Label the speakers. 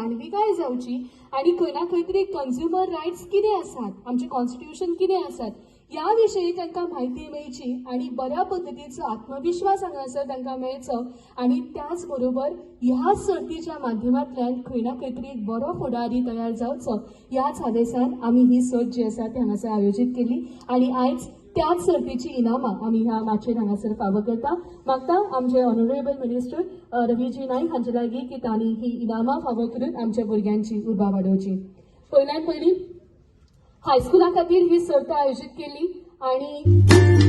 Speaker 1: जाणविकाय जावची आणि खंय ना खंय तरी कंज्युमर रायट्स कितें आसात, आमचे कॉन्स्टिट्यूशन कितें आसात ह्या विशयी तांकां म्हायती मेळची आणि बऱ्या पद्धतीचो आत्मविश्वास हांगासर तांकां मेळचो आणि त्याच बरोबर ह्या सर्तीच्या माध्यमांतल्यान खंय ना खंय तरी एक बरो फुडारी तयार जावचो ह्याच हादेसान आमी ही सर्त जी आसा ती हांगासर आयोजीत केली आणि आयज त्याच सर्तीची इनामां आमी ह्या माचयेर हांगासर फावो करता. मागता आमचे ऑनरेबल मिनिस्टर रवीजी नाईक हांचे लागीं की तांणी ही इनामां फावो करून आमच्या भुरग्यांची उर्बा वाडोवची. पयल्यान पयली हायस्कुला खातीर ही सर्त आयोजीत केली आणि